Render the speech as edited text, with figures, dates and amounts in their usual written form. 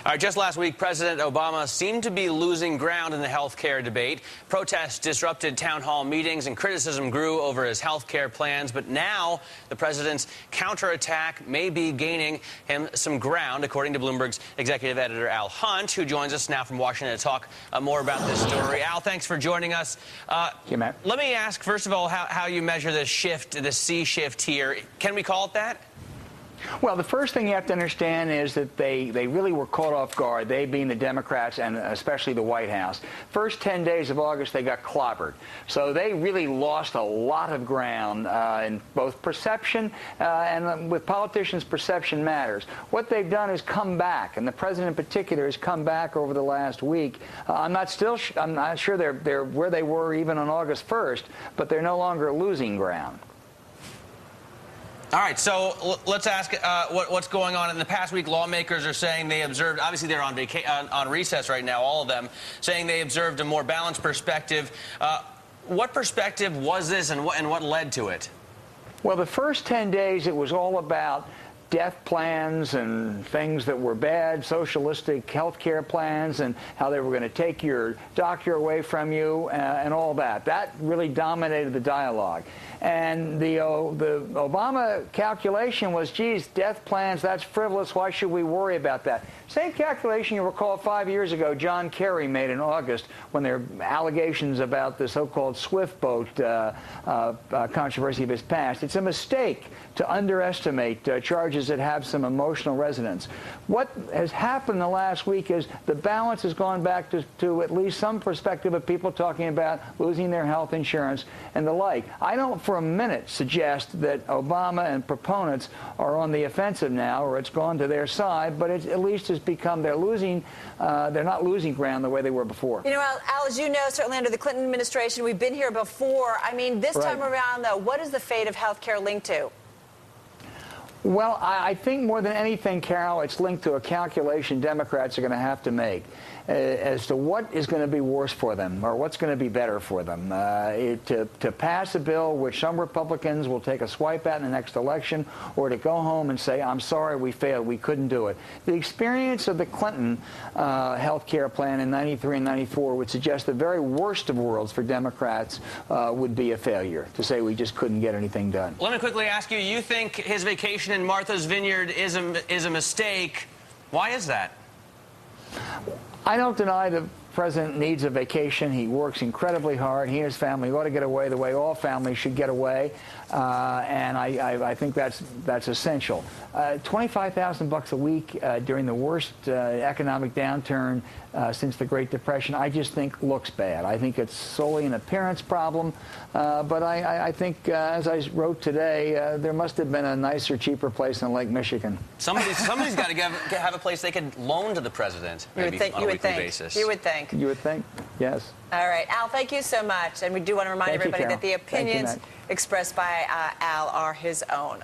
All right, just last week, President Obama seemed to be losing ground in the health care debate. Protests disrupted town hall meetings and criticism grew over his health care plans. But now the president's counterattack may be gaining him some ground, according to Bloomberg's executive editor, Al Hunt, who joins us now from Washington to talk more about this story. Al, thanks for joining us. Hey, Matt. Let me ask, first of all, how you measure this shift, this sea shift here. Can we call it that? Well, the first thing you have to understand is that they really were caught off guard, they being the Democrats and especially the White House. First 10 days of August, they got clobbered. So they really lost a lot of ground in both perception and with politicians, perception matters. What they've done is come back, and the president in particular has come back over the last week. I'm not sure they're where they were even on August 1st, but they're no longer losing ground. All right, so let's ask what's going on. In the past week, lawmakers are saying they observed, obviously they're on recess right now, all of them, saying they observed a more balanced perspective. What perspective was this and what led to it? Well, the first 10 days, it was all about death plans and things that were bad, socialistic health care plans, and how they were going to take your doctor away from you and all that. That really dominated the dialogue. And the Obama calculation was, geez, death plans, that's frivolous. Why should we worry about that? Same calculation you recall 5 years ago John Kerry made in August when there were allegations about the so-called Swift boat controversy of his past. It's a mistake to underestimate charges that have some emotional resonance. What has happened the last week is the balance has gone back to at least some perspective of people talking about losing their health insurance and the like. I don't for a minute suggest that Obama and proponents are on the offensive now, or it's gone to their side, but it at least has become they're not losing ground the way they were before. You know, Al, as you know, certainly under the Clinton administration, we've been here before. I mean, this time around, though, what is the fate of health care linked to? Well, I think more than anything, Carol, it's linked to a calculation Democrats are going to have to make as to what is going to be worse for them or what's going to be better for them. To pass a bill which some Republicans will take a swipe at in the next election, or to go home and say, I'm sorry, we failed, we couldn't do it. The experience of the Clinton health care plan in 93 and 94 would suggest the very worst of worlds for Democrats would be a failure, to say we just couldn't get anything done. Let me quickly ask you, you think his vacation in Martha's Vineyard is a mistake. Why is that? I don't deny the president needs a vacation. He works incredibly hard. He and his family ought to get away the way all families should get away, and I think that's essential. $25,000 a week during the worst economic downturn since the Great Depression, I just think looks bad. I think it's solely an appearance problem, but I think, as I wrote today, there must have been a nicer, cheaper place in Lake Michigan. Somebody's got to have a place they could loan to the president, maybe on a weekly basis. You would think. You would think, yes. All right, Al, thank you so much. And we do want to remind everybody that the opinions expressed by Al are his own.